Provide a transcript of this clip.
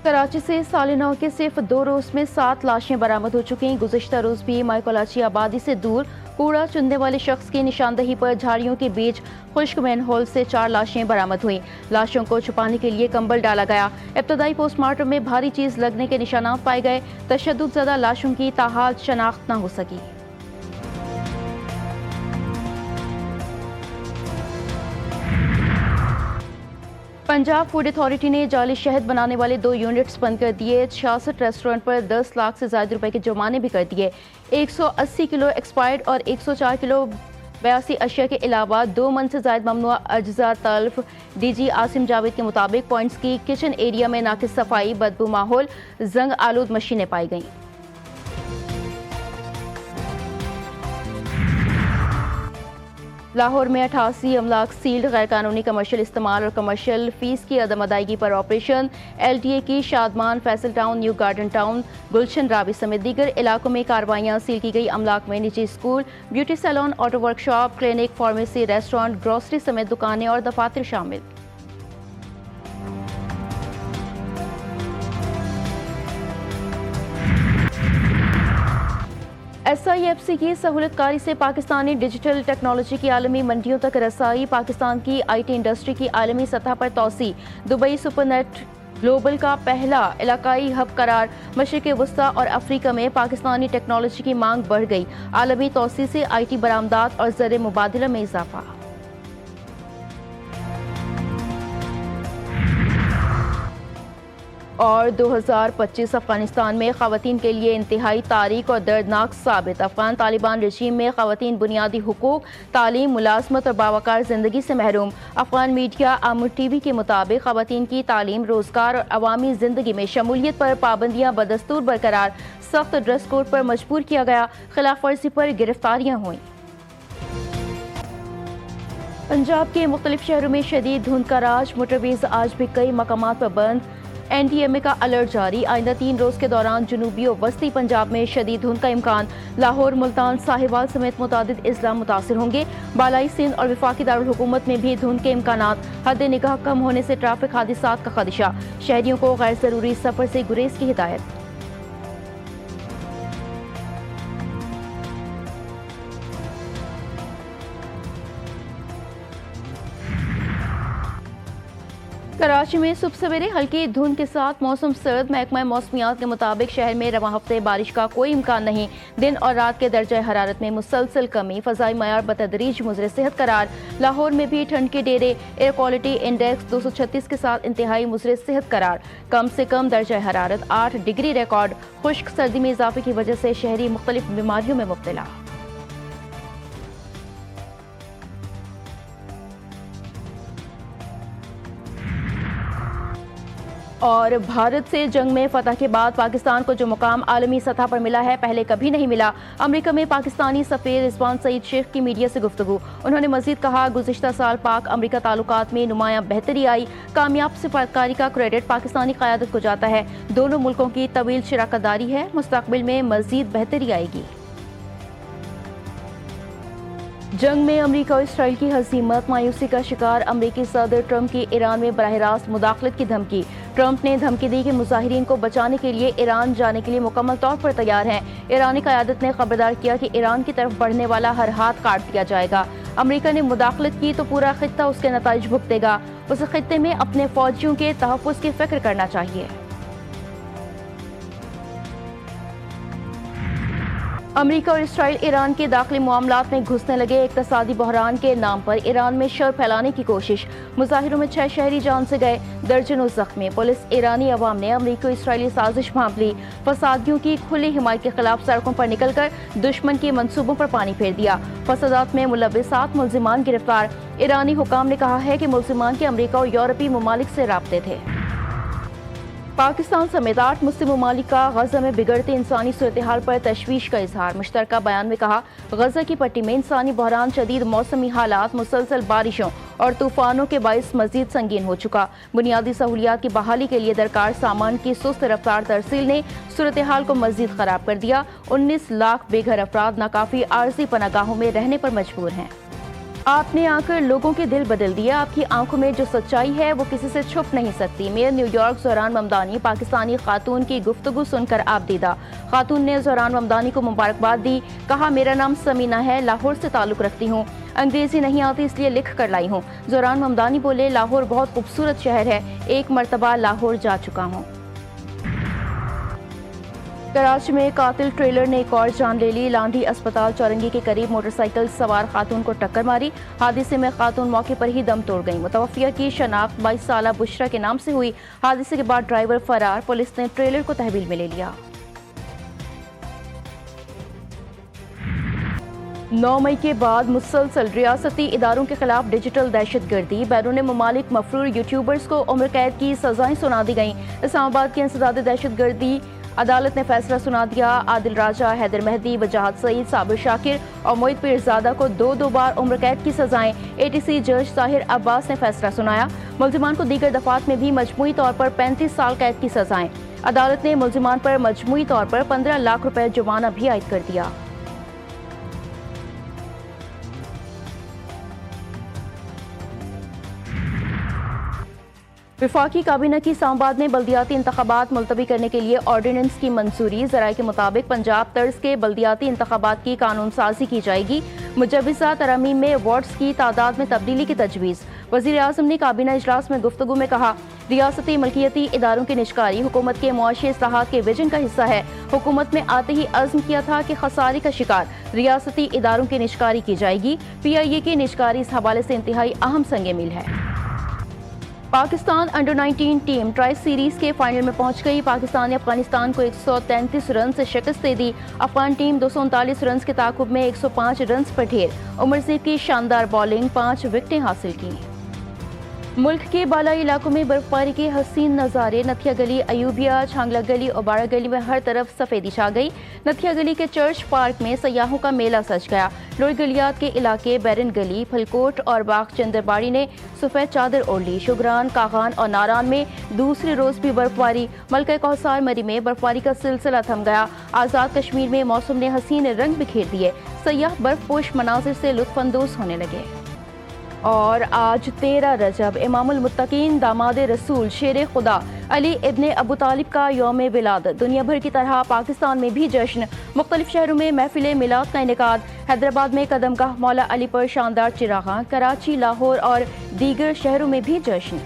کراچی سے سال نو کے صرف 2 روز میں 7 لاشیں برآمد ہو چکی ہیں۔ گزشتہ روز بھی مائیکولاچی آبادی سے دور کوڑا چننے والے شخص کی نشاندہی پر جھاڑیوں کے بیچ خشک مین ہول سے 4 لاشیں برآمد ہوئیں۔ لاشوں کو چھپانے کے لیے کمبل ڈالا گیا۔ ابتدائی پوسٹ مارٹم میں بھاری چیز لگنے کے نشانات پائے گئے۔ تشدد زدہ لاشوں کی تاحال شناخت نہ ہو سکی۔ پنجاب فوڈ اتھارٹی نے جعلی شہد بنانے والے 2 یونٹس بند کر دیے۔ 66 ریسٹورنٹ پر 10 لاکھ سے زائد روپے کے جرمانے بھی کر دیے۔ 180 کلو ایکسپائرڈ اور 104 کلو 82 اشیاء کے علاوہ 2 من سے زائد ممنوع اجزاء تلف۔ ڈی جی عاصم جاوید کے مطابق پوائنٹس کی کچن ایریا میں ناقص صفائی، بدبو ماحول، زنگ آلود مشینیں پائی گئیں۔ لاہور میں 88 املاک سیلڈ، غیر قانونی کمرشل استعمال اور کمرشل فیس کی عدم ادائیگی پر آپریشن۔ ایل ٹی اے کی Shadman, Faisal town, new garden town, Gulshan Ravi سمیت دیگر علاقوں میں کارروائیاں۔ سیل کی گئی املاک میں نجی school, beauty salon, auto workshop, clinic, pharmacy, restaurant, grocery سمیت دکانیں اور دفاتر شامل۔ ایس آئی ایف سی کی سہولت کاری سے پاکستانی ڈیجیٹل ٹیکنالوجی کی عالمی منڈیوں تک رسائی، پاکستان کی آئی ٹی انڈسٹری کی عالمی سطح پر توسیع۔ دبئی سپر نیٹ گلوبل کا پہلا علاقائی ہب قرار۔ مشرق وسطی اور افریقہ میں پاکستانی ٹیکنالوجی کی مانگ بڑھ گئی۔ عالمی توسیع سے آئی ٹی برآمدات اور زر مبادلہ میں اضافہ۔ اور 2025 افغانستان میں خواتین کے لیے انتہائی تاریک اور دردناک ثابت۔ افغان طالبان رژیم میں خواتین بنیادی حقوق، تعلیم، ملازمت اور باوقار زندگی سے محروم۔ افغان میڈیا آمر ٹی وی کے مطابق خواتین کی تعلیم، روزگار اور عوامی زندگی میں شمولیت پر پابندیاں بدستور برقرار۔ سخت ڈریس کوڈ پر مجبور کیا گیا۔ خلاف ورزی پر گرفتاریاں ہوئیں۔ پنجاب کے مختلف شہروں میں شدید دھند کا راج، موٹر ویز آج بھی کئی مقامات پر بند۔ این ڈی ایم اے کا الرٹ جاری۔ آئندہ 3 روز کے دوران جنوبی و وسطی پنجاب میں شدید دھند کا امکان۔ لاہور، ملتان، ساہیوال سمیت متعدد اضلاع متاثر ہوں گے۔ بالائی سندھ اور وفاقی دارالحکومت میں بھی دھند کے امکانات۔ حد نگاہ کم ہونے سے ٹریفک حادثات کا خدشہ۔ شہریوں کو غیر ضروری سفر سے گریز کی ہدایت۔ کراچی میں صبح سویرے ہلکی دھند کے ساتھ موسم سرد۔ محکمہ موسمیات کے مطابق شہر میں رواں ہفتے بارش کا کوئی امکان نہیں۔ دن اور رات کے درجہ حرارت میں مسلسل کمی۔ فضائی معیار بتدریج مضر صحت قرار۔ لاہور میں بھی ٹھنڈ کے ڈیرے۔ ایئر کوالٹی انڈیکس 236 کے ساتھ انتہائی مضر صحت قرار۔ کم سے کم درجہ حرارت 8 ڈگری ریکارڈ۔ خشک سردی میں اضافے کی وجہ سے شہری مختلف بیماریوں میں مبتلا۔ اور بھارت سے جنگ میں فتح کے بعد پاکستان کو جو مقام عالمی سطح پر ملا ہے، پہلے کبھی نہیں ملا۔ امریکہ میں پاکستانی سفیر رضوان سعید شیخ کی میڈیا سے گفتگو۔ انہوں نے مزید کہا، گزشتہ سال پاک امریکہ تعلقات میں نمایاں بہتری آئی۔ کامیاب سفارتکاری کا کریڈٹ پاکستانی قیادت کو جاتا ہے۔ دونوں ملکوں کی طویل شراکت داری ہے۔ مستقبل میں مزید بہتری آئے گی۔ جنگ میں امریکہ اور اسرائیل کی ہزیمت، مایوسی کا شکار۔ امریکی صدر ٹرمپ کی ایران میں براہ راست مداخلت کی دھمکی۔ ٹرمپ نے دھمکی دی کہ مظاہرین کو بچانے کے لیے ایران جانے کے لیے مکمل طور پر تیار ہیں۔ ایرانی قیادت نے خبردار کیا کہ ایران کی طرف بڑھنے والا ہر ہاتھ کاٹ دیا جائے گا۔ امریکہ نے مداخلت کی تو پورا خطہ اس کے نتائج بھگتے گا۔ اس خطے میں اپنے فوجیوں کے تحفظ کی فکر کرنا چاہیے۔ امریکہ اور اسرائیل ایران کے داخلی معاملات میں گھسنے لگے۔ اقتصادی بحران کے نام پر ایران میں شر پھیلانے کی کوشش۔ مظاہروں میں 6 شہری جان سے گئے، درجنوں زخمی۔ پولیس ایرانی عوام نے امریکی اسرائیلی سازش بھانپ لی۔ فسادیوں کی کھلی حمایت کے خلاف سڑکوں پر نکل کر دشمن کے منصوبوں پر پانی پھیر دیا۔ فسادات میں ملوث 7 ملزمان گرفتار۔ ایرانی حکام نے کہا ہے کہ ملزمان کے امریکہ اور یورپی ممالک سے رابطے تھے۔ پاکستان سمیت 8 مسلم ممالک کا غزہ میں بگڑتی انسانی صورتحال پر تشویش کا اظہار۔ مشترکہ بیان میں کہا، غزہ کی پٹی میں انسانی بحران، شدید موسمی حالات، مسلسل بارشوں اور طوفانوں کے باعث مزید سنگین ہو چکا۔ بنیادی سہولیات کی بحالی کے لیے درکار سامان کی سست رفتار ترسیل نے صورتحال کو مزید خراب کر دیا۔ 19 لاکھ بے گھر افراد ناکافی عارضی پناہ گاہوں میں رہنے پر مجبور ہیں۔ آپ نے آ کر لوگوں کے دل بدل دیے، آپ کی آنکھوں میں جو سچائی ہے وہ کسی سے چھپ نہیں سکتی۔ Mayor New York Zohran Mamdani Pakistani خاتون کی گفتگو سن کر آپ دیدہ۔ خاتون نے زہران ممدانی کو مبارکباد دی، کہا میرا نام سمینہ ہے، لاہور سے تعلق رکھتی ہوں، انگریزی نہیں آتی اس لیے لکھ کر لائی ہوں۔ زہران ممدانی بولے لاہور بہت خوبصورت شہر ہے، ایک مرتبہ لاہور جا چکا ہوں۔ کراچی میں قاتل ٹریلر نے ایک اور جان لے لی، لانڈھی اسپتال چورنگی کے قریب موٹر سائیکل سوار خاتون کو ٹکر ماری، حادثے میں خاتون موقع پر ہی دم توڑ گئی۔ متوفیہ کی شناخت 22 سالہ بشرا کے نام سے ہوئی، حادثے کے بعد ڈرائیور فرار، پولیس نے ٹریلر کو تحویل میں لے لیا۔ 9 مئی کے بعد مسلسل ریاستی اداروں کے خلاف ڈیجیٹل دہشت گردی، بیرون ممالک مفرور یوٹیوبرز کو عمر قید کی سزائیں سنا دی گئیں۔ اسلام آباد کی انسداد دہشت گردی عدالت نے فیصلہ سنا دیا، عادل راجہ، حیدر مہدی، وجاہت سعید، صابر شاکر اور موعد پیرزادہ کو 2 بار عمر قید کی سزائیں۔ ATC جج طاہر عباس نے فیصلہ سنایا، ملزمان کو دیگر دفعات میں بھی مجموعی طور پر 35 سال قید کی سزائیں۔ عدالت نے ملزمان پر مجموعی طور پر 15 لاکھ روپے جرمانہ بھی عائد کر دیا۔ وفاقی کابینہ کی اسلام آباد میں بلدیاتی انتخابات ملتوی کرنے کے لیے آرڈیننس کی منظوری، ذرائع کے مطابق پنجاب طرز کے بلدیاتی انتخابات کی قانون سازی کی جائے گی۔ مجوزہ ترامیم میں وارڈز کی تعداد میں تبدیلی کی تجویز۔ وزیر اعظم نے کابینہ اجلاس میں گفتگو میں کہا، ریاستی ملکیتی اداروں کی نجکاری حکومت کے معاشی اصلاحات کے ویژن کا حصہ ہے۔ حکومت میں آتے ہی عزم کیا تھا کہ خسارے کا شکار ریاستی اداروں کی نجکاری کی جائے گی۔ PIA کی نجکاری اس حوالے سے انتہائی اہم سنگ میل ہے۔ Pakistan under 19 team tri series کے فائنل میں پہنچ گئی، پاکستان نے افغانستان کو 133 رن سے شکست دے دی۔ افغان ٹیم 239 رنز کے تعاقب میں 105 رنز پر ڈھیر، عمر زیب کی شاندار بالنگ، 5 وکٹیں حاصل کی۔ ملک کے بالائی علاقوں میں برف باری کے حسین نظارے، نتھیا گلی، ایوبیا، چھانگلہ گلی اور بارہ گلی میں ہر طرف سفیدی چھا گئی۔ نتھیا گلی کے چرچ پارک میں سیاحوں کا میلہ سج گیا۔ لوئی گلیات کے علاقے بیرن گلی، پھلکوٹ اور باغ چندرباڑی نے سفید چادر اوڑھ لی۔ شگران، کاغان اور ناران میں دوسرے روز بھی برف باری۔ ملکہ کوثر مری میں برف باری کا سلسلہ تھم گیا۔ آزاد کشمیر میں موسم نے حسین رنگ بکھیر دیے، سیاح برف پوش مناظر سے لطف اندوز ہونے لگے۔ اور آج 13 رجب امام المتقین داماد رسول شیر خدا علی ابن ابو طالب کا یوم ولادت، دنیا بھر کی طرح پاکستان میں بھی جشن، مختلف شہروں میں محفل میلاد کا انعقاد، حیدرآباد میں قدم گاہ مولا علی پر شاندار چراغاں، کراچی، لاہور اور دیگر شہروں میں بھی جشن۔